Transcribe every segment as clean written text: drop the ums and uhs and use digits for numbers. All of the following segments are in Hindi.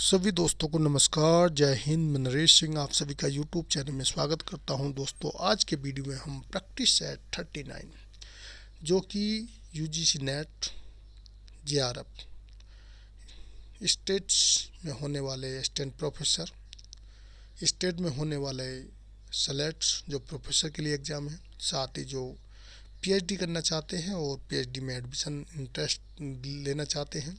सभी दोस्तों को नमस्कार। जय हिंद। मैं नरेश सिंह आप सभी का यूट्यूब चैनल में स्वागत करता हूं। दोस्तों, आज के वीडियो में हम प्रैक्टिस सेट 39 जो कि यूजीसी नेट जेआरएफ स्टेट्स में होने वाले असिस्टेंट प्रोफेसर, स्टेट में होने वाले सेलेट्स जो प्रोफेसर के लिए एग्ज़ाम है, साथ ही जो पीएचडी करना चाहते हैं और पीएचडी में एडमिशन इंटरेस्ट लेना चाहते हैं,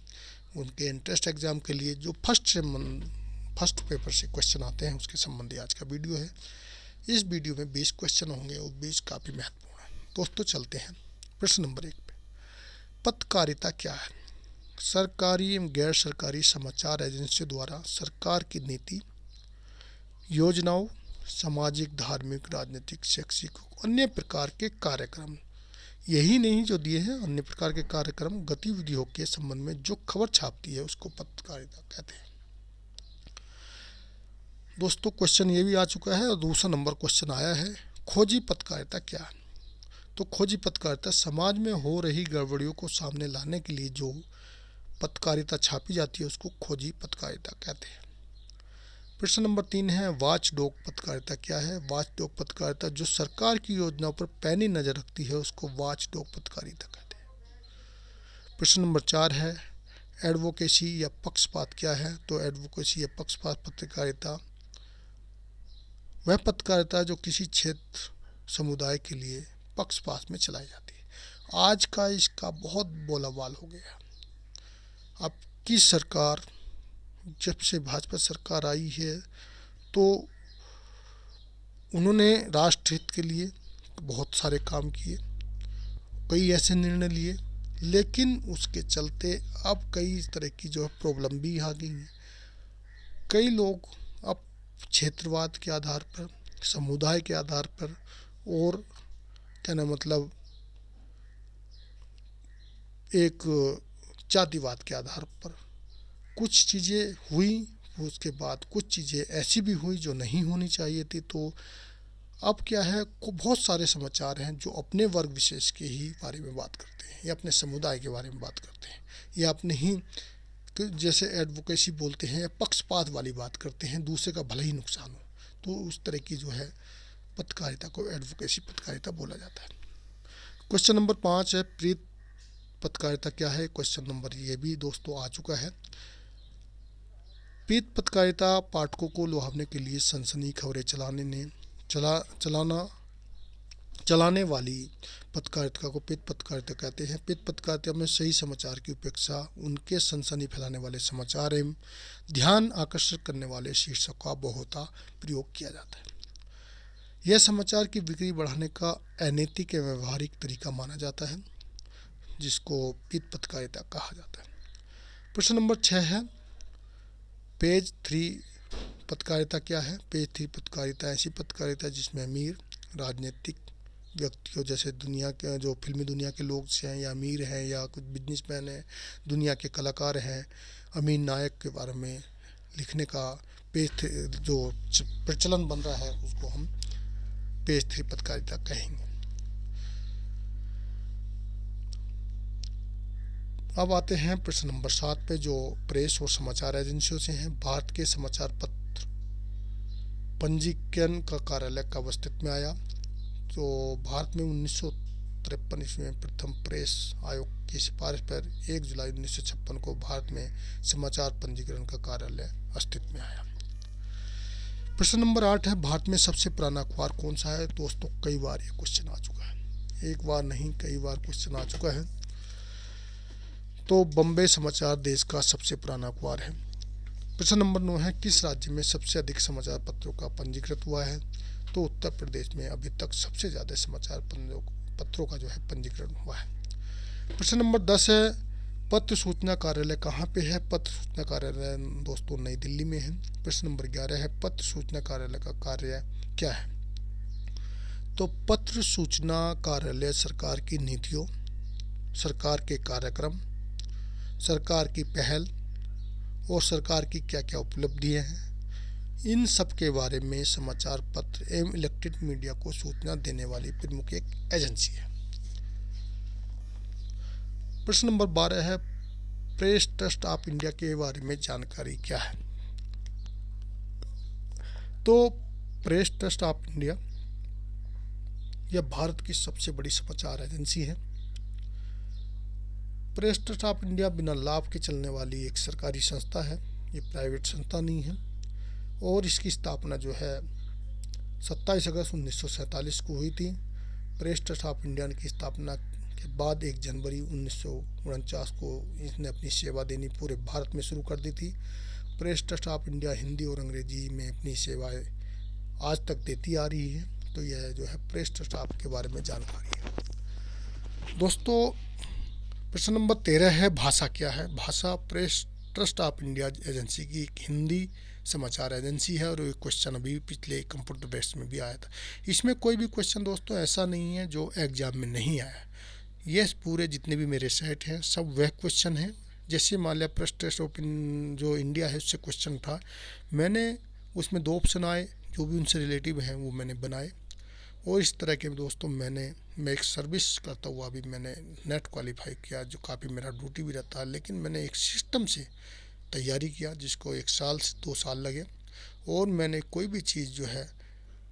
उनके इंटरेस्ट एग्ज़ाम के लिए जो फर्स्ट पेपर से क्वेश्चन आते हैं उसके संबंधी आज का वीडियो है। इस वीडियो में 20 क्वेश्चन होंगे और 20 काफ़ी महत्वपूर्ण है। दोस्तों, चलते हैं प्रश्न नंबर 1 पे। पत्रकारिता क्या है? सरकारी एवं गैर सरकारी समाचार एजेंसियों द्वारा सरकार की नीति, योजनाओं, सामाजिक, धार्मिक, राजनीतिक, शैक्षिक, अन्य प्रकार के कार्यक्रम, यही नहीं जो दिए हैं, अन्य प्रकार के कार्यक्रम, गतिविधियों के संबंध में जो खबर छापती है उसको पत्रकारिता कहते हैं। दोस्तों, क्वेश्चन ये भी आ चुका है और दूसरा नंबर क्वेश्चन आया है, खोजी पत्रकारिता क्या है? तो खोजी पत्रकारिता समाज में हो रही गड़बड़ियों को सामने लाने के लिए जो पत्रकारिता छापी जाती है उसको खोजी पत्रकारिता कहते हैं। प्रश्न नंबर 3 है, वॉच डॉग पत्रकारिता क्या है? वॉच डॉग पत्रकारिता जो सरकार की योजनाओं पर पैनी नजर रखती है उसको वॉच डॉग पत्रकारिता कहते हैं। प्रश्न नंबर 4 है, एडवोकेसी या पक्षपात क्या है? तो एडवोकेसी या पक्षपात पत्रकारिता वह पत्रकारिता जो किसी क्षेत्र समुदाय के लिए पक्षपात में चलाई जाती है। आज का इसका बहुत बोलाबाल हो गया। अब की सरकार, जब से भाजपा सरकार आई है तो उन्होंने राष्ट्रहित के लिए बहुत सारे काम किए, कई ऐसे निर्णय लिए, लेकिन उसके चलते अब कई तरह की जो है प्रॉब्लम भी आ गई हैं। कई लोग अब क्षेत्रवाद के आधार पर, समुदाय के आधार पर और कहना मतलब एक जातिवाद के आधार पर कुछ चीज़ें हुई, उसके बाद कुछ चीज़ें ऐसी भी हुई जो नहीं होनी चाहिए थी। तो अब क्या है, बहुत सारे समाचार हैं जो अपने वर्ग विशेष के ही बारे में बात करते हैं या अपने समुदाय के बारे में बात करते हैं या अपने ही जैसे एडवोकेसी बोलते हैं, पक्षपात वाली बात करते हैं, दूसरे का भले ही नुकसान हो। तो उस तरह की जो है पत्रकारिता को एडवोकेसी पत्रकारिता बोला जाता है। क्वेश्चन नंबर 5 है, प्रीत पत्रकारिता क्या है? क्वेश्चन नंबर ये भी दोस्तों आ चुका है। प्रीत पत्रकारिता पाठकों को लुभाने के लिए सनसनी खबरें चलाने वाली पत्रकारिता को प्रीत पत्रकारिता कहते हैं। प्रीत पत्रकारिता में सही समाचार की उपेक्षा, उनके सनसनी फैलाने वाले समाचार एवं ध्यान आकर्षित करने वाले शीर्षक का बहुता प्रयोग किया जाता है। यह समाचार की बिक्री बढ़ाने का अनैतिक एवं व्यवहारिक तरीका माना जाता है, जिसको प्रीत पत्रकारिता कहा जाता है। प्रश्न नंबर 6 है, पेज 3 पत्रकारिता क्या है? पेज 3 पत्रकारिता ऐसी पत्रकारिता जिसमें अमीर राजनीतिक व्यक्तियों जैसे दुनिया के जो फिल्मी दुनिया के लोग हैं या अमीर हैं या कुछ बिजनेसमैन हैं, दुनिया के कलाकार हैं, अमीर नायक के बारे में लिखने का पेज जो प्रचलन बन रहा है उसको हम पेज 3 पत्रकारिता कहेंगे। अब आते हैं प्रश्न नंबर 7 पे, जो प्रेस और समाचार एजेंसियों से हैं। भारत के समाचार पत्र पंजीकरण का कार्यालय कब अस्तित्व में आया? तो भारत में 1953 ईस्वी में प्रथम प्रेस आयोग की सिफारिश पर 1 जुलाई 1956 को भारत में समाचार पंजीकरण का कार्यालय अस्तित्व में आया। प्रश्न नंबर 8 है, भारत में सबसे पुराना अखबार कौन सा है? दोस्तों, कई बार ये क्वेश्चन आ चुका है, एक बार नहीं कई बार क्वेश्चन आ चुका है। तो बम्बे समाचार देश का सबसे पुराना अखबार है। प्रश्न नंबर 9 है, किस राज्य में सबसे अधिक समाचार पत्रों का पंजीकृत हुआ है? तो उत्तर प्रदेश में अभी तक सबसे ज़्यादा समाचार पत्रों का जो है पंजीकरण हुआ है। प्रश्न नंबर 10 है, पत्र सूचना कार्यालय कहाँ पे है? पत्र सूचना कार्यालय दोस्तों नई दिल्ली में है। प्रश्न नंबर 11 है, पत्र सूचना कार्यालय का कार्य क्या है? तो पत्र सूचना कार्यालय सरकार की नीतियों, सरकार के कार्यक्रम, सरकार की पहल और सरकार की क्या क्या उपलब्धियां हैं, इन सब के बारे में समाचार पत्र एवं इलेक्ट्रॉनिक मीडिया को सूचना देने वाली प्रमुख एक एजेंसी है। प्रश्न नंबर 12 है, प्रेस ट्रस्ट ऑफ इंडिया के बारे में जानकारी क्या है? तो प्रेस ट्रस्ट ऑफ इंडिया यह भारत की सबसे बड़ी समाचार एजेंसी है। प्रेस ट्रस्ट ऑफ इंडिया बिना लाभ के चलने वाली एक सरकारी संस्था है, ये प्राइवेट संस्था नहीं है। और इसकी स्थापना जो है 27 अगस्त 1947 को हुई थी। प्रेस ट्रस्ट ऑफ इंडिया की स्थापना के बाद 1 जनवरी 1949 को इसने अपनी सेवा देनी पूरे भारत में शुरू कर दी थी। Press trust of India Hindi और अंग्रेजी में अपनी सेवाएं आज तक देती आ रही है। तो यह जो है प्रेस ट्रस्ट ऑफ के बारे में जानकारी है। दोस्तों, प्रश्न नंबर 13 है, भाषा क्या है? भाषा press trust of India agency की एक हिंदी समाचार एजेंसी है। और ये क्वेश्चन अभी पिछले कंप्यूटर बेस्ड में भी आया था। इसमें कोई भी क्वेश्चन दोस्तों ऐसा नहीं है जो एग्जाम में नहीं आया। ये पूरे जितने भी मेरे सेट हैं सब वह क्वेश्चन हैं। जैसे मान लिया प्रेस ट्रस्ट ऑफ जो इंडिया है उससे क्वेश्चन था, मैंने उसमें 2 ऑप्शन आए जो भी उनसे रिलेटिव हैं वो मैंने बनाए। और इस तरह के दोस्तों मैं एक सर्विस करता हुआ भी मैंने नेट क्वालिफाई किया, जो काफ़ी मेरा ड्यूटी भी रहता है। लेकिन मैंने एक सिस्टम से तैयारी किया जिसको 1 साल से 2 साल लगे। और मैंने कोई भी चीज़ जो है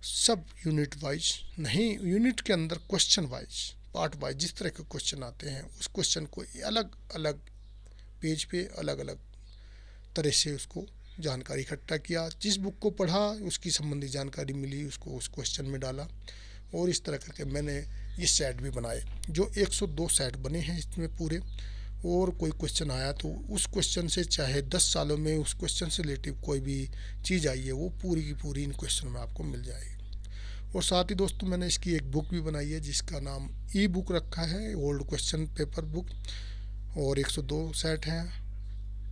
सब यूनिट वाइज नहीं, यूनिट के अंदर क्वेश्चन वाइज, पार्ट वाइज जिस तरह के क्वेश्चन आते हैं उस क्वेश्चन को अलग अलग पेज पे अलग अलग तरह से उसको जानकारी इकट्ठा किया। जिस बुक को पढ़ा उसकी संबंधी जानकारी मिली उसको उस क्वेश्चन में डाला। और इस तरह करके मैंने ये सेट भी बनाए जो 102 सेट बने हैं इसमें पूरे। और कोई क्वेश्चन आया तो उस क्वेश्चन से चाहे 10 सालों में उस क्वेश्चन से रिलेटिव कोई भी चीज़ आई है वो पूरी की पूरी इन क्वेश्चन में आपको मिल जाएगी। और साथ ही दोस्तों मैंने इसकी एक बुक भी बनाई है जिसका नाम ई बुक रखा है, ओल्ड क्वेश्चन पेपर बुक। और 102 सेट हैं,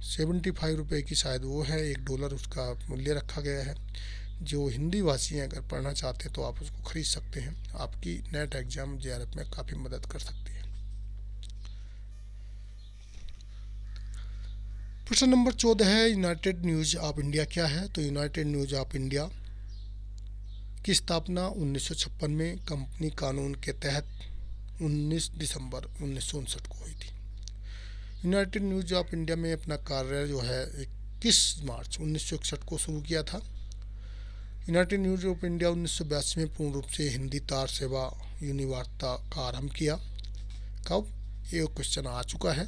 75 रुपये की शायद वो है, $1 उसका मूल्य रखा गया है। जो हिंदी भाषी हैं अगर पढ़ना चाहते हैं तो आप उसको ख़रीद सकते हैं। आपकी नेट एग्ज़ाम JRF में काफ़ी मदद कर सकती है। प्रश्न नंबर 14 है, यूनाइटेड न्यूज़ ऑफ इंडिया क्या है? तो यूनाइटेड न्यूज़ ऑफ इंडिया की स्थापना 1956 में कंपनी कानून के तहत 19 दिसंबर 1959 को हुई थी। यूनाइटेड न्यूज़ ऑफ इंडिया में अपना कार्य जो है 21 मार्च 1961 को शुरू किया था। यूनाइटेड न्यूज़ ऑफ इंडिया 1982 में पूर्ण रूप से हिंदी तार सेवा यूनिवार्ता का आरंभ किया। कब? ये क्वेश्चन आ चुका है।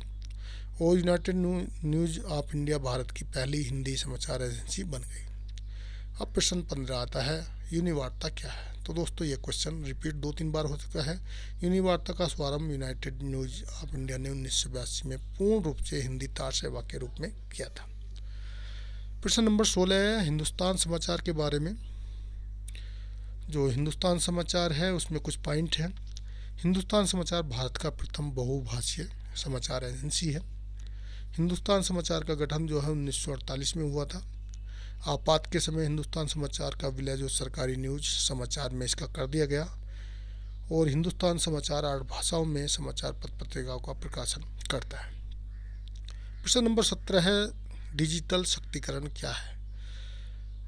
और United news of India Bharat की पहली हिंदी समाचार एजेंसी बन गई। अब प्रश्न 15 आता है, यूनिवार्ता क्या है? तो दोस्तों ये क्वेश्चन रिपीट 2-3 बार हो चुका है। यूनिवार्ता का शुभारंभ यूनाइटेड न्यूज़ ऑफ इंडिया ने 1982 में पूर्ण रूप से हिंदी तार सेवा के रूप में किया था। प्रश्न नंबर 16 है, हिंदुस्तान समाचार के बारे में। जो हिंदुस्तान समाचार है उसमें कुछ पॉइंट हैं। हिंदुस्तान समाचार भारत का प्रथम बहुभाषीय समाचार एजेंसी है। हिंदुस्तान समाचार का गठन जो है 1948 में हुआ था। आपात के समय हिंदुस्तान समाचार का विलय जो सरकारी न्यूज़ समाचार में इसका कर दिया गया। और हिंदुस्तान समाचार 8 भाषाओं में समाचार पत्र पत्रिकाओं का प्रकाशन करता है। प्रश्न नंबर 17 है, डिजिटल शक्तिकरण क्या है?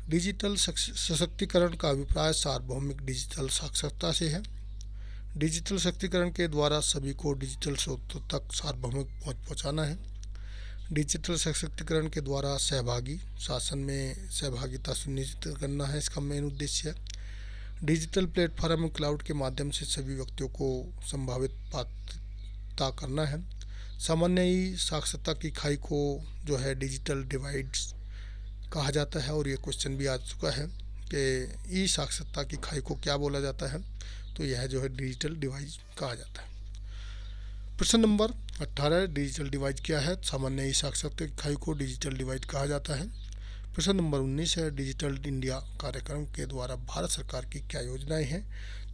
डिजिटल सशक्तिकरण का अभिप्राय सार्वभौमिक डिजिटल साक्षरता से है। डिजिटल शक्तिकरण के द्वारा सभी को डिजिटल स्रोतों तक सार्वभौमिक पहुँच पहुँचाना है। डिजिटल सशक्तिकरण के द्वारा सहभागी शासन में सहभागिता सुनिश्चित करना है, इसका मेन उद्देश्य है। डिजिटल प्लेटफॉर्म और क्लाउड के माध्यम से सभी व्यक्तियों को संभावित पात्रता करना है। सामान्य ही साक्षरता की खाई को जो है डिजिटल डिवाइड्स कहा जाता है। और ये क्वेश्चन भी आ चुका है कि ई साक्षरता की खाई को क्या बोला जाता है? तो यह जो है डिजिटल डिवाइड कहा जाता है। प्रश्न नंबर 18, डिजिटल डिवाइड क्या है? सामान्य ही साक्षरता की खाई को डिजिटल डिवाइड कहा जाता है। प्रश्न नंबर 19 है, डिजिटल इंडिया कार्यक्रम के द्वारा भारत सरकार की क्या योजनाएं हैं?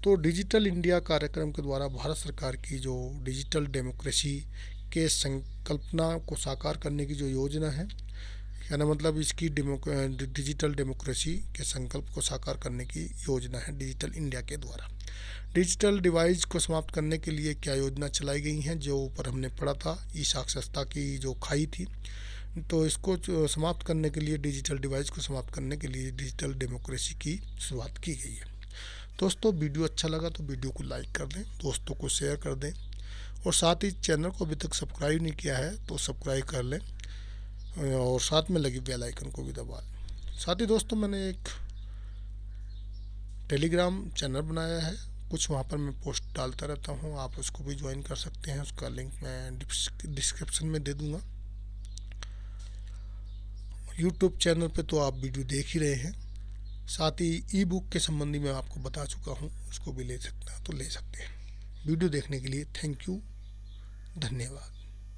तो डिजिटल इंडिया कार्यक्रम के द्वारा भारत सरकार की जो डिजिटल डेमोक्रेसी के संकल्पना को साकार करने की जो योजना है, कहना मतलब इसकी डिजिटल डेमोक्रेसी के संकल्प को साकार करने की योजना है डिजिटल इंडिया के द्वारा। डिजिटल डिवाइड को समाप्त करने के लिए क्या योजना चलाई गई हैं? जो ऊपर हमने पढ़ा था, ई साक्षरता की जो खाई थी, तो इसको समाप्त करने के लिए, डिजिटल डिवाइड को समाप्त करने के लिए डिजिटल डेमोक्रेसी की शुरुआत की गई है। दोस्तों वीडियो अच्छा लगा तो वीडियो को लाइक कर दें, दोस्तों को शेयर कर दें। और साथ ही चैनल को अभी तक सब्सक्राइब नहीं किया है तो सब्सक्राइब कर लें और साथ में लगी बेल आइकन को भी दबा दें। साथ ही दोस्तों मैंने एक टेलीग्राम चैनल बनाया है, कुछ वहाँ पर मैं पोस्ट डालता रहता हूँ, आप उसको भी ज्वाइन कर सकते हैं। उसका लिंक मैं डिस्क्रिप्शन में दे दूँगा। यूट्यूब चैनल पे तो आप वीडियो देख ही रहे हैं, साथ ही ई बुक के संबंधी मैं आपको बता चुका हूँ, उसको भी ले सकते हैं तो ले सकते हैं। वीडियो देखने के लिए थैंक यू, धन्यवाद।